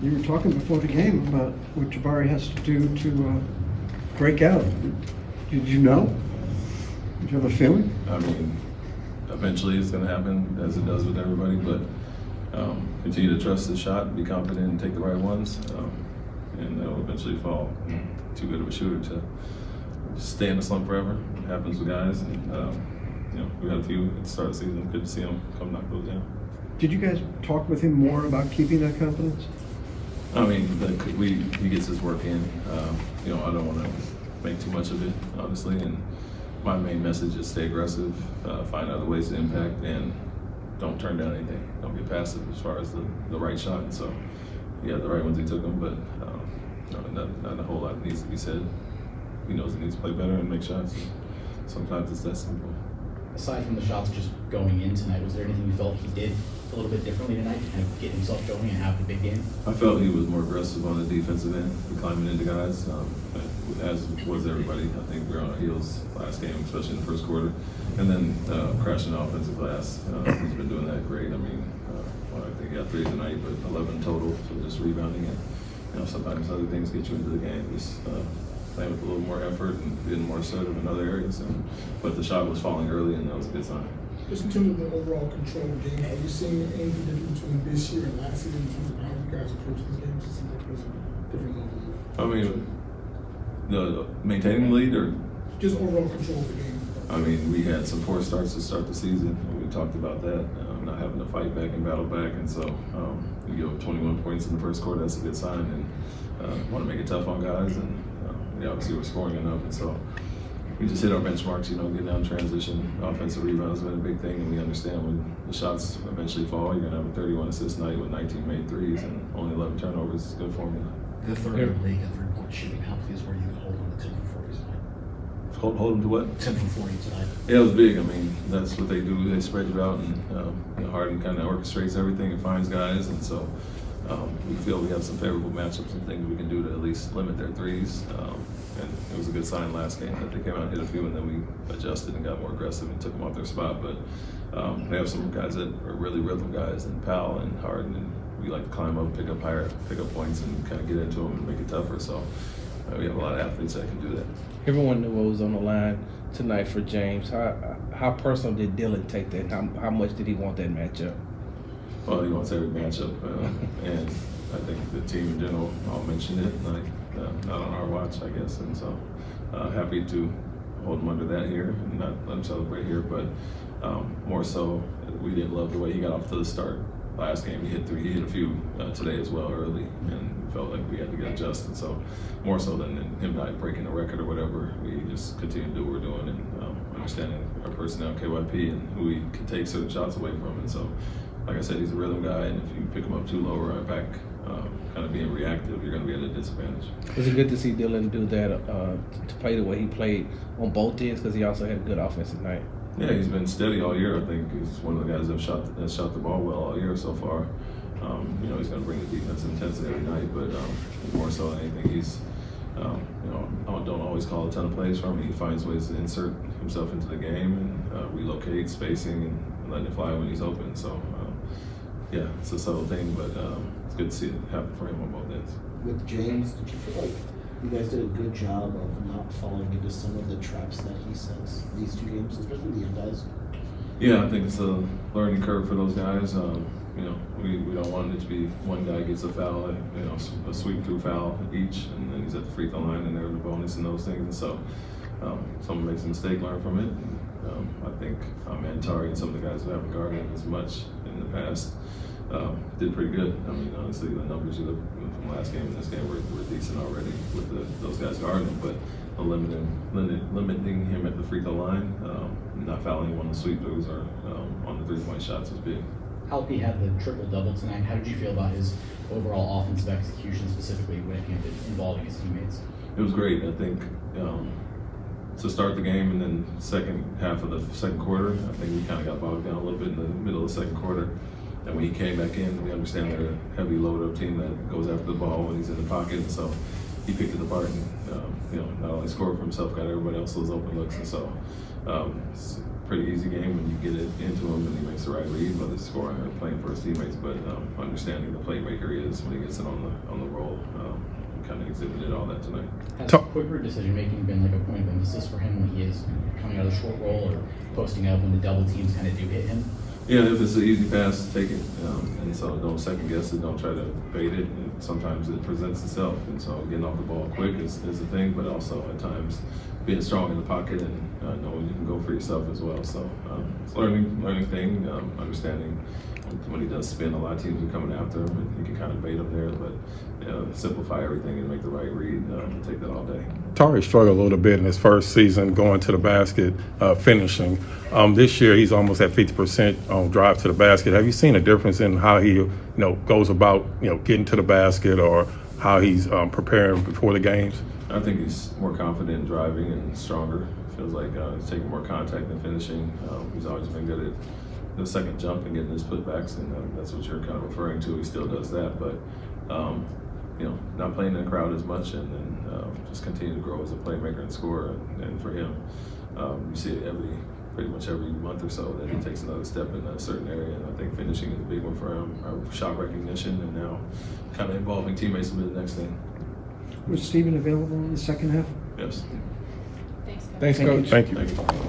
You were talking before the game about what Jabari has to do to break out. Did you know? Did you have a feeling? I mean, eventually it's going to happen, as it does with everybody, but continue to trust the shot, be confident, and take the right ones, and they'll eventually fall. Too good of a shooter to stay in the slump forever. It happens with guys, and we had a few at the start of the season. Good to see them come knock those down. Did you guys talk with him more about keeping that confidence? I mean, he gets his work in. I don't want to make too much of it, honestly, and my main message is stay aggressive, find other ways to impact, and don't turn down anything. Don't get passive as far as the right shot. And so, yeah, the right ones he took them, but not a whole lot needs to be said. He knows he needs to play better and make shots. Sometimes it's that simple. Aside from the shots just going in tonight, was there anything you felt he did a little bit differently tonight to kind of get himself going and have the big game? I felt he was more aggressive on the defensive end, climbing into guys, as was everybody. I think we were on our heels last game, especially in the first quarter. And then crashing the offensive glass. He's been doing that great. I mean, I think he got 3 tonight, but 11 total, so just rebounding it. Sometimes other things get you into the game. Just playing with a little more effort and being more assertive in other areas. But the shot was falling early, and that was a good sign. Just in terms of the overall control of the game, are you seeing anything different between this year and last year in terms of how you guys approach these games? It seems like there's a different level of I mean, the maintaining the lead, or just overall control of the game. I mean, we had some poor starts to start the season, and we talked about that, not having to fight back and battle back, and so we give up 21 points in the first quarter. That's a good sign, and want to make it tough on guys, and obviously we're scoring enough, and so we just hit our benchmarks, get down transition. Offensive rebounds have been a big thing, and we understand when the shots eventually fall, you're going to have a 31 assist night with 19 made threes and only 11 turnovers. Is a good formula. The third in the league in three-point shooting, how pleased were you to hold them to 10 from 40 tonight? Hold them to what? 10 from 40 tonight. Yeah, it was big. I mean, that's what they do. They spread it out, and Harden kind of orchestrates everything and finds guys, and so we feel we have some favorable matchups and things we can do to at least limit their threes. And it was a good sign last game that they came out and hit a few, and then we adjusted and got more aggressive and took them off their spot. But they have some guys that are really rhythm guys, and Powell and Harden, and we like to climb up, pick up points, and kind of get into them and make it tougher. So we have a lot of athletes that can do that. Everyone knew what was on the line tonight for James. How personal did Dylan take that? How much did he want that matchup? Well, he wants every matchup, and I think the team in general all mentioned it, like not on our watch, I guess. And so happy to hold him under that here and not let him celebrate here, but more so we didn't love the way he got off to the start. Last game he hit a few today as well early, and felt like we had to get adjusted. So more so than him not breaking a record or whatever, we just continue to do what we're doing and understanding our personnel, KYP, and who we can take certain shots away from. And so, like I said, he's a rhythm guy, and if you pick him up too low or back, kind of being reactive, you're going to be at a disadvantage. Was it good to see Dylan do that, to play the way he played on both ends, because he also had a good offensive night? Yeah, he's been steady all year. I think he's one of the guys that shot the ball well all year so far. He's going to bring the defensive intensity every night, but more so than anything, he's I don't always call a ton of plays from him. He finds ways to insert himself into the game and relocate spacing and letting it fly when he's open. So yeah, it's a subtle thing, but it's good to see it happen for him on both ends. With James, did you feel like you guys did a good job of not falling into some of the traps that he sets these two games, especially the young guys? Yeah, I think it's a learning curve for those guys. We don't want it to be one guy gets a foul, a sweep through foul each, and then he's at the free throw line, and they're the bonus and those things. And so, someone makes a mistake, learn from it. And, I think Antari and some of the guys who haven't guarded him as much in the past did pretty good. I mean, honestly, the numbers you look from last game and this game were decent already with those guys guarding him, but limiting him at the free throw line, not fouling him on the sweep throughs or on the three-point shots was big. Alpi had the triple-double tonight. How did you feel about his overall offensive execution, specifically when it came to involving his teammates? It was great. I think to start the game and then second half of the second quarter, I think we kind of got bogged down a little bit in the middle of the second quarter. And when he came back in, we understand they're a heavy load-up team that goes after the ball when he's in the pocket. And so he picked it apart and not only scored for himself, got everybody else those open looks. And so pretty easy game when you get it into him and he makes the right read, whether it's scoring or playing for his teammates. But understanding the playmaker he is when he gets it on the roll, kind of exhibited all that tonight. Has quicker decision making been like a point of emphasis for him when he is coming out of the short roll or posting up when the double teams kind of do hit him? Yeah, if it's an easy pass, take it. And so don't second guess it, don't try to bait it. And sometimes it presents itself. And so getting off the ball quick is a thing, but also at times being strong in the pocket and knowing you can go for yourself as well. So it's a learning thing, understanding when he does spin, a lot of teams are coming after him and you can kind of bait him there, but simplify everything and make the right read, take that all day. Tari struggled a little bit in his first season going to the basket, finishing. This year he's almost at 50% on drive to the basket. Have you seen a difference in how he, goes about, getting to the basket or how he's preparing before the games? I think he's more confident in driving and stronger. Feels like he's taking more contact than finishing. He's always been good at the second jump and getting his putbacks, and that's what you're kind of referring to. He still does that, but not playing in the crowd as much, and then just continue to grow as a playmaker and scorer. And for him, you see it pretty much every month or so that he takes another step in a certain area, and I think finishing is a big one for him. Shot recognition, and now kind of involving teammates will be the next thing. Was Steven available in the second half? Yes. Thanks, Coach. Thank you. Thank you.